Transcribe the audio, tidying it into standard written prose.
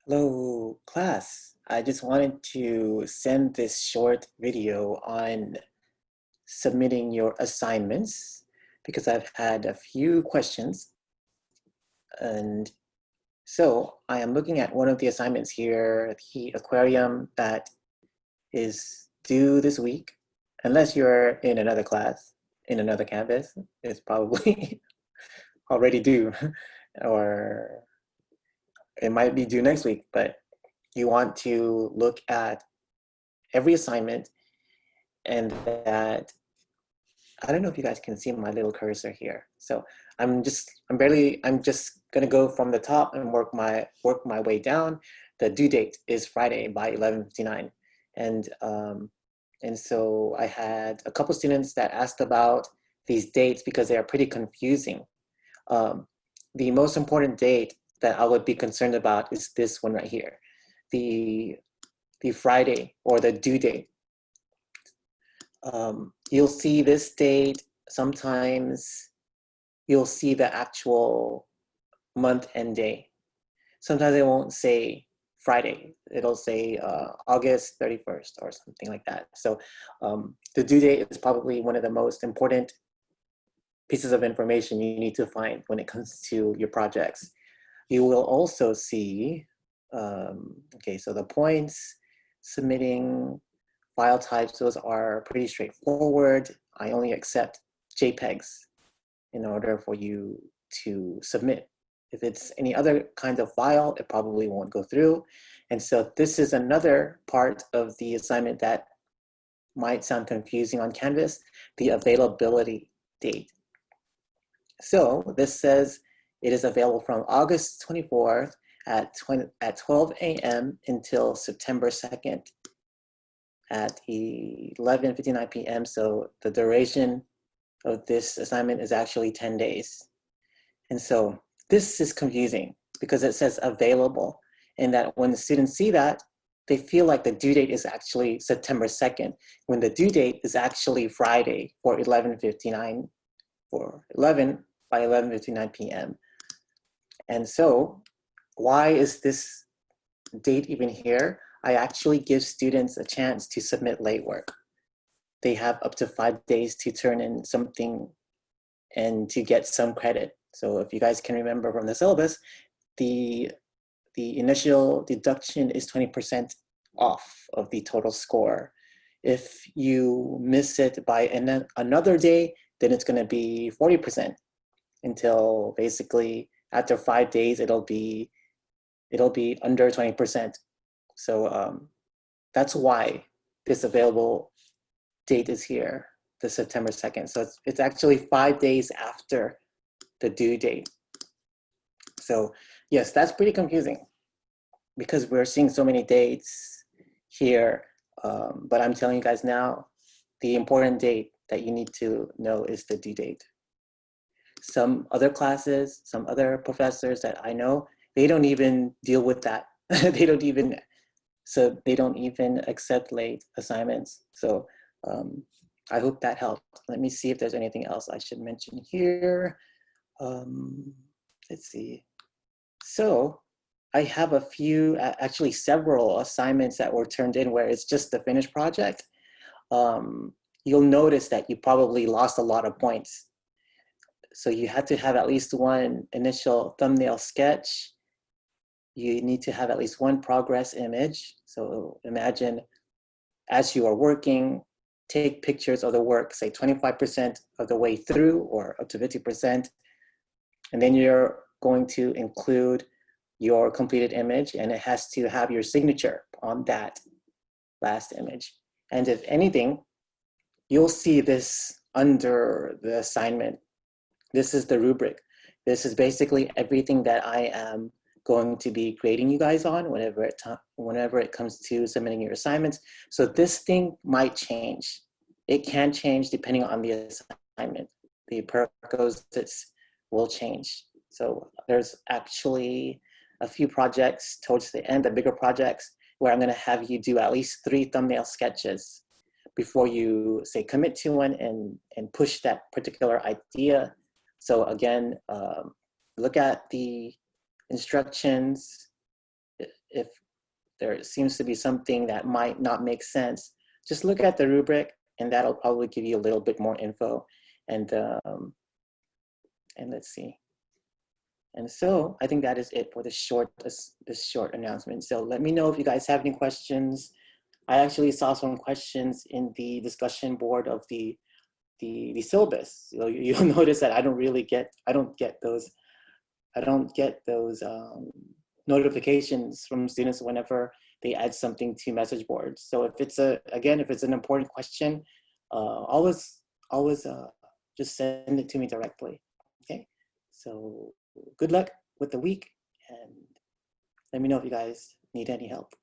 Hello, class. I just wanted to send this short video on submitting your assignments because I've had a few questions. And so I am looking at one of the assignments here, the aquarium that is due this week. Unless you're in another class, in another campus, it's probably already due, or it might be due next week, but you want to look at every assignment and that I don't know if you guys can see my little cursor here. So I'm just gonna go from the top and work my way down. The due date is Friday by 11:59, and so I had a couple students that asked about these dates because they are pretty confusing. Um, the most important date that I would be concerned about is this one right here, the Friday or the due date. You'll see this date. Sometimes you'll see the actual month and day. Sometimes it won't say Friday. It'll say August 31st or something like that. So the due date is probably one of the most important pieces of information you need to find when it comes to your projects. You will also see, okay, so the points, submitting, file types, those are pretty straightforward. I only accept JPEGs in order for you to submit. If it's any other kind of file, it probably won't go through. And so this is another part of the assignment that might sound confusing on Canvas, the availability date. So this says it is available from August 24th at 12 a.m. until September 2nd at 11:59 p.m. So the duration of this assignment is actually 10 days. And so this is confusing because it says available, and that when the students see that, they feel like the due date is actually September 2nd, when the due date is actually Friday for 11:59 for 11 by 11:59 p.m. And so why is this date even here? I actually give students a chance to submit late work. They have up to 5 days to turn in something and to get some credit. So if you guys can remember from the syllabus, the initial deduction is 20% off of the total score. If you miss it by another day, then it's going to be 40% until basically after 5 days, it'll be under 20%. So that's why this available date is here, the September 2nd. So it's actually 5 days after the due date. So yes, that's pretty confusing because we're seeing so many dates here. But I'm telling you guys now, the important date that you need to know is the due date. Some other classes, some other professors that I know, they don't even deal with that. they don't even accept late assignments. So I hope that helped. Let me see if there's anything else I should mention here. Let's see. So I have a few, actually several assignments that were turned in where it's just the finished project. You'll notice that you probably lost a lot of points. So you had to have at least one initial thumbnail sketch. You need to have at least one progress image. So imagine as you are working, take pictures of the work, say 25% of the way through or up to 50%. And then you're going to include your completed image, and it has to have your signature on that last image. And if anything, you'll see this under the assignment. This is the rubric. This is basically everything that I am going to be grading you guys on whenever it comes to submitting your assignments. So this thing might change. It can change depending on the assignment. The prerequisites will change. So there's actually a few projects towards the end, the bigger projects, where I'm gonna have you do at least 3 thumbnail sketches before you say commit to one and push that particular idea. So again, look at the instructions. there seems to be something that might not make sense, just look at the rubric, and that'll probably give you a little bit more info. And let's see. And so I think that is it for this short announcement. So let me know if you guys have any questions. I actually saw some questions in the discussion board of the syllabus. So you'll notice that I don't get those notifications from students whenever they add something to message boards. So if it's an important question, always just send it to me directly. Okay. So good luck with the week, and let me know if you guys need any help.